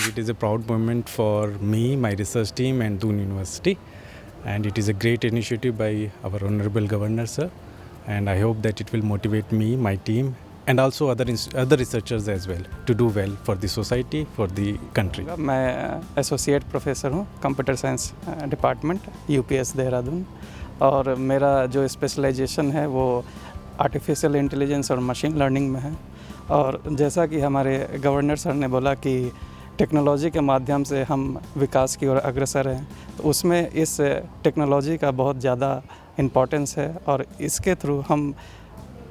it is a proud moment for me, my research team, and Doon University. And it is a great initiative by our Honorable Governor, sir. And I hope that it will motivate me, my team, and also other researchers as well to do well for the society, for the country. मैं associate professor हूँ computer science department UPS Dehradun, और मेरा जो specialisation है वो artificial intelligence और machine learning में है। और जैसा कि हमारे गवर्नर सर ने बोला कि टेक्नोलॉजी के माध्यम से हम विकास की ओर अग्रसर हैं, तो उसमें इस टेक्नोलॉजी का बहुत ज़्यादा इम्पोर्टेंस है और इसके थ्रू हम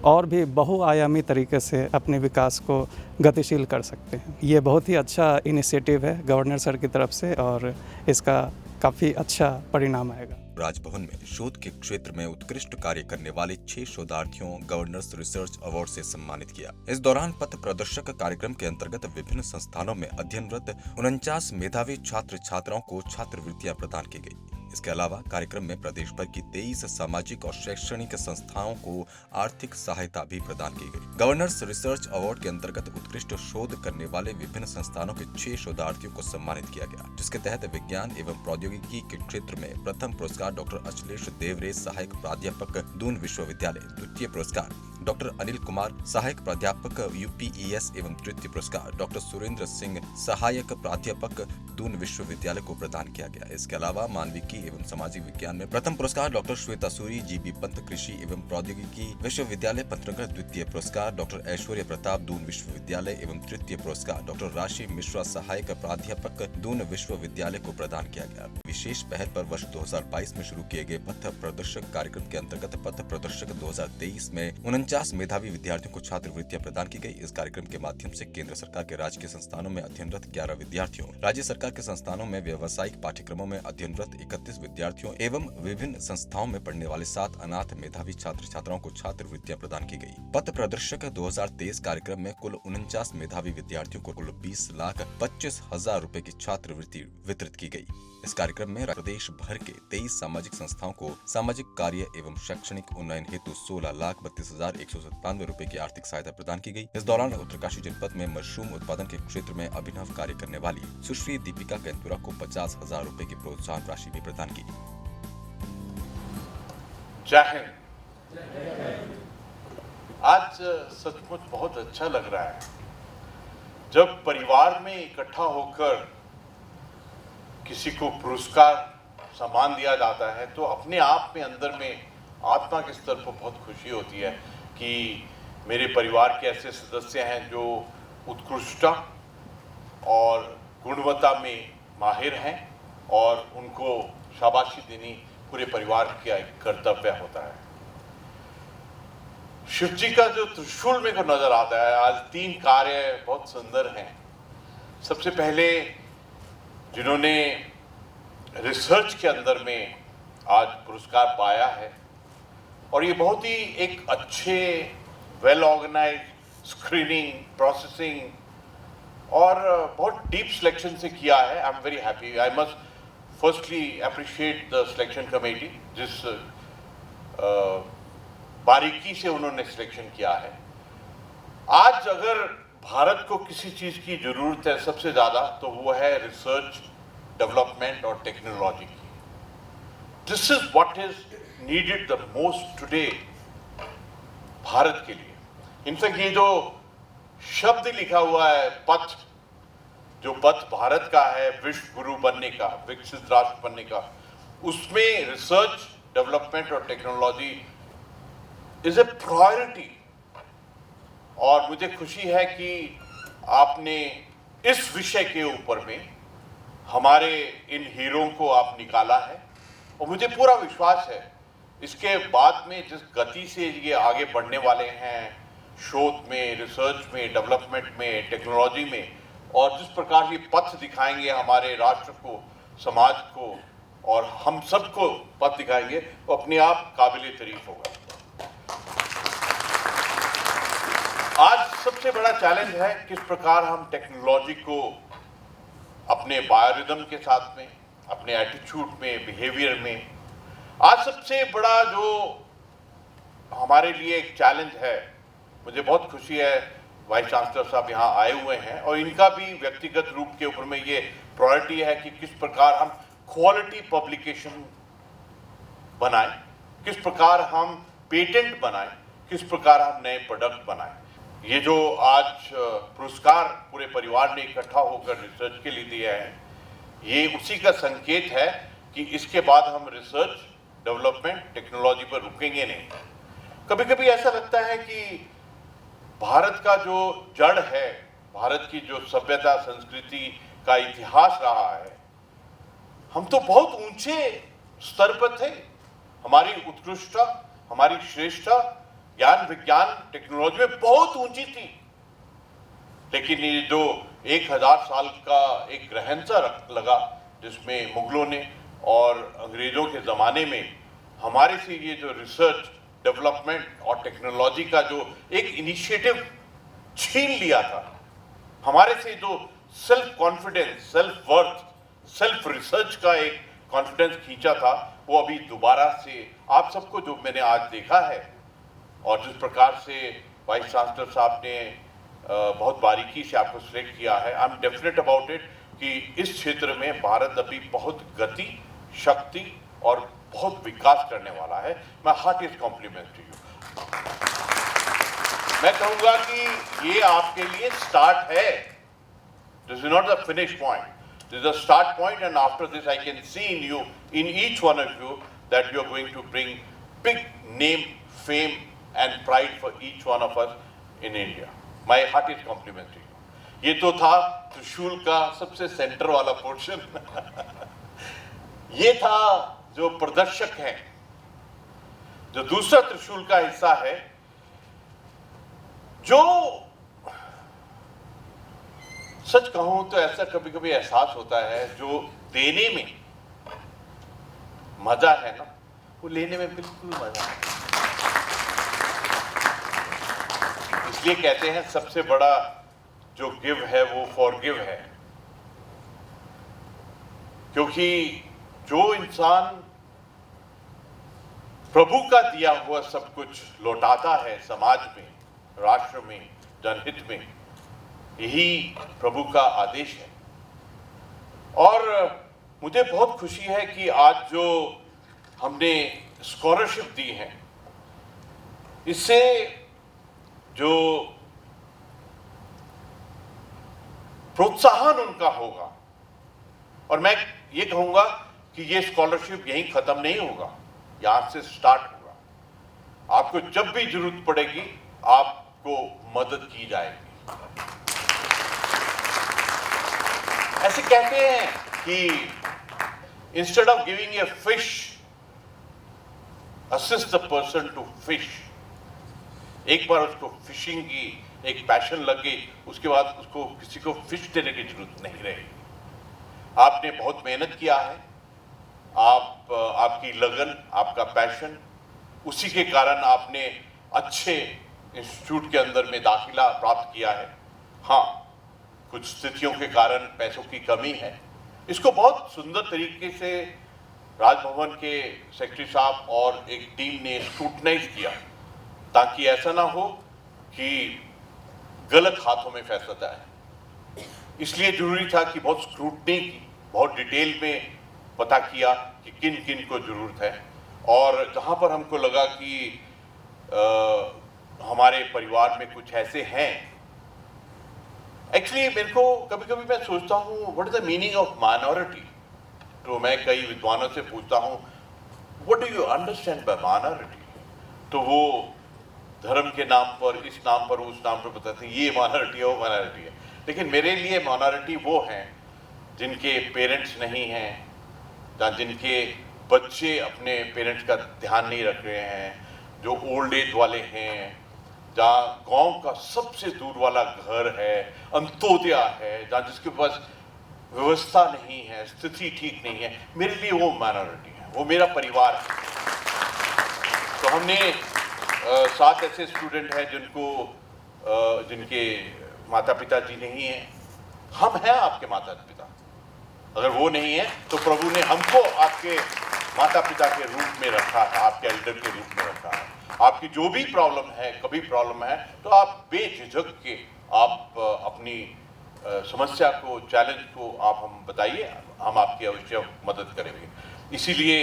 और भी बहुआयामी तरीके से अपने विकास को गतिशील कर सकते हैं। ये बहुत ही अच्छा इनिशिएटिव है गवर्नर सर की तरफ से और इसका काफ़ी अच्छा परिणाम आएगा। राजभवन में शोध के क्षेत्र में उत्कृष्ट कार्य करने वाले 6 शोधार्थियों गवर्नर्स रिसर्च अवार्ड से सम्मानित किया। इस दौरान पथ प्रदर्शक कार्यक्रम के अंतर्गत विभिन्न संस्थानों में अध्ययनरत 49 मेधावी छात्र छात्राओं को छात्रवृत्तियां प्रदान की गई। इसके अलावा कार्यक्रम में प्रदेश भर की 23 सामाजिक और शैक्षणिक संस्थाओं को आर्थिक सहायता भी प्रदान की गई। गवर्नर्स रिसर्च अवार्ड के अंतर्गत उत्कृष्ट शोध करने वाले विभिन्न संस्थानों के 6 शोधार्थियों को सम्मानित किया गया, जिसके तहत विज्ञान एवं प्रौद्योगिकी के क्षेत्र में प्रथम पुरस्कार डॉक्टर अखिलेश देवरे, सहायक प्राध्यापक, दून विश्वविद्यालय। द्वितीय पुरस्कार डॉक्टर अनिल कुमार, सहायक प्राध्यापक, यूपीईएस एवं तृतीय पुरस्कार डॉक्टर सुरेंद्र सिंह, सहायक प्राध्यापक, दून विश्वविद्यालय को प्रदान किया गया। इसके अलावा मानविकी एवं सामाजिक विज्ञान में प्रथम पुरस्कार डॉक्टर श्वेता सूरी, जीबी पंत, कृषि एवं प्रौद्योगिकी विश्वविद्यालय पंतनगर। द्वितीय पुरस्कार डॉक्टर ऐश्वर्य प्रताप, दून विश्वविद्यालय एवं तृतीय पुरस्कार डॉक्टर राशि मिश्रा, सहायक प्राध्यापक, दून विश्वविद्यालय को प्रदान किया गया। विशेष पहल पर वर्ष 2022 में शुरू किए गए पथ प्रदर्शक कार्यक्रम के अंतर्गत पथ प्रदर्शक 2023 में 49 मेधावी विद्यार्थियों को छात्रवृत्तियां प्रदान की गई। इस कार्यक्रम के माध्यम से केंद्र सरकार के राजकीय संस्थानों में अध्ययनरत 11 विद्यार्थियों, राज्य सरकार के संस्थानों में व्यावसायिक पाठ्यक्रमों में अध्ययनरत 31 विद्यार्थियों एवं विभिन्न संस्थाओं में पढ़ने वाले 7 अनाथ मेधावी छात्र छात्राओं को छात्रवृत्तियां प्रदान की गई। पथ प्रदर्शक 2023 कार्यक्रम में कुल 49 मेधावी विद्यार्थियों को कुल 20,25,000 रुपए की छात्रवृत्ति वितरित की गई। इस कार्यक्रम में प्रदेश भर के 23 सामाजिक संस्थाओं को सामाजिक कार्य एवं शैक्षणिक उन्नयन हेतु 16,32,197 रुपए की आर्थिक सहायता प्रदान की गई। इस दौरान उत्तरकाशी जनपद में मशरूम उत्पादन के क्षेत्र में अभिनव कार्य करने वाली सुश्री दीपिका केंतुरा को 50,000 रुपए की प्रोत्साहन राशि भी प्रदान की। जय हिंद। आज सचमुच बहुत अच्छा लग रहा है जब परिवार में इकट्ठा होकर किसी को पुरस्कार सम्मान दिया जाता है, तो अपने आप में अंदर में आत्मा के स्तर पर बहुत खुशी होती है कि मेरे परिवार के ऐसे सदस्य हैं जो उत्कृष्टता और गुणवत्ता में माहिर हैं और उनको शाबाशी देनी पूरे परिवार का एक कर्तव्य होता है। शिव जी का जो त्रिशूल में को नजर आता है, आज 3 कार्य बहुत सुंदर हैं। सबसे पहले जिन्होंने रिसर्च के अंदर में आज पुरस्कार पाया है, और ये बहुत ही एक अच्छे वेल ऑर्गेनाइज्ड स्क्रीनिंग, प्रोसेसिंग और बहुत डीप सिलेक्शन से किया है। I am very happy. I must firstly appreciate the selection committee, जिस बारीकी से उन्होंने सिलेक्शन किया है। आज अगर भारत को किसी चीज़ की ज़रूरत है सबसे ज़्यादा, तो वो है रिसर्च, डेवलपमेंट और टेक्नोलॉजी की। This is what is needed the most today Bharat के लिए। इनफैक्ट ये जो शब्द लिखा हुआ है पथ, जो पथ भारत का है विश्व गुरु बनने का, विकसित राष्ट्र बनने का, उसमें रिसर्च, डेवलपमेंट और टेक्नोलॉजी इज ए प्रायोरिटी। और मुझे खुशी है कि आपने इस विषय के ऊपर में हमारे इन हीरों को आप निकाला है, और मुझे पूरा विश्वास है इसके बाद में जिस गति से ये आगे बढ़ने वाले हैं शोध में, रिसर्च में, डेवलपमेंट में, टेक्नोलॉजी में, और जिस प्रकार ये पथ दिखाएंगे हमारे राष्ट्र को, समाज को और हम सबको पथ दिखाएंगे, वो अपने आप काबिले तारीफ होगा। आज सबसे बड़ा चैलेंज है किस प्रकार हम टेक्नोलॉजी को अपने बायोरिदम के साथ में, अपने एटीट्यूड में, बिहेवियर में, आज सबसे बड़ा जो हमारे लिए एक चैलेंज है, मुझे बहुत खुशी है वाइस चांसलर साहब यहाँ आए हुए हैं और इनका भी व्यक्तिगत रूप के ऊपर में ये प्रायोरिटी है कि किस प्रकार हम क्वालिटी पब्लिकेशन बनाएं, किस प्रकार हम पेटेंट बनाएं, किस प्रकार हम नए प्रोडक्ट बनाएं। ये जो आज पुरस्कार पूरे परिवार ने इकट्ठा होकर रिसर्च के लिए दिया है, ये उसी का संकेत है कि इसके बाद हम रिसर्च डेवलपमेंट टेक्नोलॉजी पर रुकेंगे नहीं। कभी कभी ऐसा लगता है कि भारत का जो जड़ है, भारत की जो सभ्यता संस्कृति का इतिहास रहा है, हम तो बहुत ऊंचे स्तर पर थे। हमारी उत्कृष्टता, हमारी श्रेष्ठता ज्ञान विज्ञान टेक्नोलॉजी में बहुत ऊंची थी। लेकिन ये जो 1000 साल का एक ग्रहण सा लगा, जिसमें मुगलों ने और अंग्रेजों के ज़माने में हमारे से ये जो रिसर्च डेवलपमेंट और टेक्नोलॉजी का जो एक इनिशिएटिव छीन लिया था, हमारे से जो self confidence, self worth, self research का एक कॉन्फिडेंस खींचा था, वो अभी दोबारा से आप सबको जो मैंने आज देखा है और जिस प्रकार से वाइस चांसलर साहब ने बहुत बारीकी से आपको सिलेक्ट किया है, I am definite about it कि इस क्षेत्र में भारत अभी बहुत गति, शक्ति और बहुत विकास करने वाला है। मैं हार्टिएस्ट कॉम्प्लीमेंट टू यू। मैं कहूँगा कि ये आपके लिए स्टार्ट है, this is not the finish point, this is the start point and after this I can see in you, in each one of you, that you are going to bring big name, fame and pride for each one of us in India. My heartiest compliment to you. ये तो था त्रिशूल का सबसे centre वाला portion. ये था जो प्रदर्शक है। जो दूसरा त्रिशूल का हिस्सा है, जो सच कहूं तो ऐसा कभी कभी एहसास होता है, जो देने में मजा है ना, वो लेने में बिल्कुल मजा है। इसलिए कहते हैं सबसे बड़ा जो गिव है वो फॉरगिव है, क्योंकि जो इंसान प्रभु का दिया हुआ सब कुछ लौटाता है समाज में, राष्ट्र में, जनहित में, यही प्रभु का आदेश है। और मुझे बहुत खुशी है कि आज जो हमने स्कॉलरशिप दी है, इससे जो प्रोत्साहन उनका होगा, और मैं ये कहूंगा कि ये स्कॉलरशिप यहीं खत्म नहीं होगा, यहां से स्टार्ट होगा। आपको जब भी जरूरत पड़ेगी आपको मदद की जाएगी। ऐसे कहते हैं कि instead of giving a fish, assist the person to fish. एक बार उसको फिशिंग की एक पैशन लग गई, उसके बाद उसको किसी को फिश देने की जरूरत नहीं रहेगी। आपने बहुत मेहनत किया है, आपकी लगन, आपका पैशन, उसी के कारण आपने अच्छे इंस्टीट्यूट के अंदर में दाखिला प्राप्त किया है। हाँ, कुछ स्थितियों के कारण पैसों की कमी है। इसको बहुत सुंदर तरीके से राजभवन के सेक्रेटरी साहब और एक टीम ने स्क्रूटनाइज किया, ताकि ऐसा ना हो कि गलत हाथों में फैसला जाए। इसलिए जरूरी था कि बहुत स्क्रूटनी की, बहुत डिटेल में पता किया कि किन किन को जरूरत है, और जहाँ पर हमको लगा कि हमारे परिवार में कुछ ऐसे हैं। एक्चुअली मेरे को कभी कभी मैं सोचता हूँ, what is the meaning of minority. तो मैं कई विद्वानों से पूछता हूँ, what do you understand by minority. तो वो धर्म के नाम पर, इस नाम पर, उस नाम पर बताते हैं ये माइनॉरिटी है, वो माइनॉरिटी है। लेकिन मेरे लिए माइनॉरिटी वो हैं जिनके पेरेंट्स नहीं हैं, या जिनके बच्चे अपने पेरेंट्स का ध्यान नहीं रख रहे हैं, जो ओल्ड एज वाले हैं, जहाँ गांव का सबसे दूर वाला घर है, अंत्योदय है, जहाँ जिसके पास व्यवस्था नहीं है, स्थिति ठीक नहीं है। मेरे लिए वो माइनॉरिटी है, वो मेरा परिवार है। तो हमने 7 ऐसे स्टूडेंट हैं जिनके माता पिता जी नहीं हैं। हम हैं आपके माता पिता। अगर वो नहीं है तो प्रभु ने हमको आपके माता पिता के रूप में रखा है, आपके एल्डर के रूप में रखा है। आपकी जो भी प्रॉब्लम है, कभी प्रॉब्लम है, तो आप बेझिझक के आप अपनी समस्या को, चैलेंज को आप हम बताइए, हम आपकी अवश्य मदद करेंगे। इसीलिए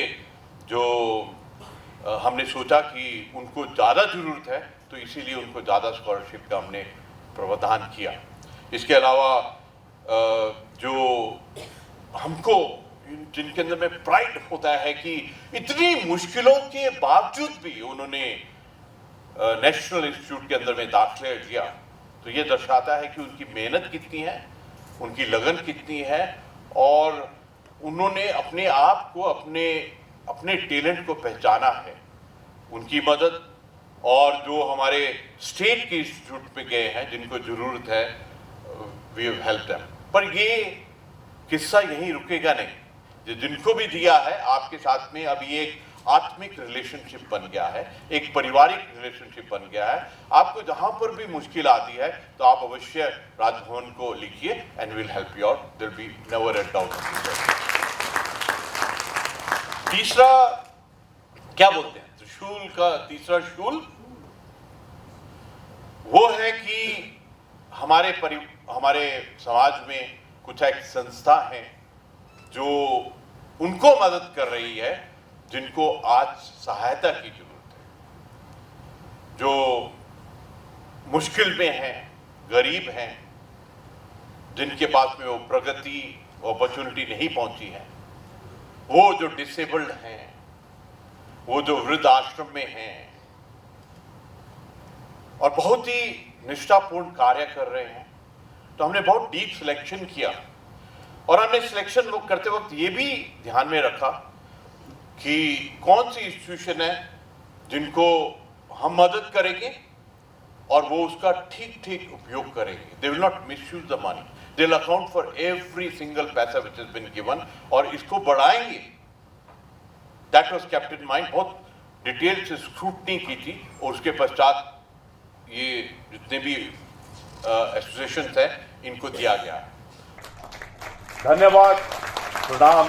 जो हमने सोचा कि उनको ज़्यादा ज़रूरत है, तो इसीलिए उनको ज़्यादा स्कॉलरशिप का हमने प्रावधान किया। इसके अलावा जो हमको जिनके अंदर में प्राइड होता है कि इतनी मुश्किलों के बावजूद भी उन्होंने नेशनल इंस्टीट्यूट के अंदर में दाखिला लिया, तो ये दर्शाता है कि उनकी मेहनत कितनी है, उनकी लगन कितनी है, और उन्होंने अपने आप को, अपने टैलेंट को पहचाना है। उनकी मदद, और जो हमारे स्टेट के इंस्टीट्यूट में गए हैं जिनको ज़रूरत है, वी हैव हेल्प देम। पर ये किस्सा यहीं रुकेगा नहीं। जिनको भी दिया है, आपके साथ में अब ये एक आत्मिक रिलेशनशिप बन गया है, एक पारिवारिक रिलेशनशिप बन गया है। आपको जहां पर भी मुश्किल आती है तो आप अवश्य राजभवन को लिखिए, and will help you out, there be never a doubt. तीसरा क्या बोलते हैं, त्रिशूल का तीसरा शूल वो है कि हमारे समाज में कुछ एक संस्था है जो उनको मदद कर रही है जिनको आज सहायता की जरूरत है, जो मुश्किल में हैं, गरीब हैं, जिनके पास में वो प्रगति, अपॉर्चुनिटी नहीं पहुंची है, वो जो डिसेबल्ड हैं, वो जो वृद्ध आश्रम में हैं और बहुत ही निष्ठापूर्ण कार्य कर रहे हैं। तो हमने बहुत डीप सिलेक्शन किया, और हमने सिलेक्शन करते वक्त ये भी ध्यान में रखा कि कौन सी इंस्टीट्यूशन है जिनको हम मदद करेंगे और वो उसका ठीक उपयोग करेंगे। They will not misuse the money, they will account for every single पैसा विच हैज बीन गिवन, और इसको बढ़ाएंगे। That was kept in mind. बहुत डिटेल से स्क्रूटनी की थी, और उसके पश्चात ये जितने भी एसोसिएशन है इनको दिया गया है। धन्यवाद, प्रणाम।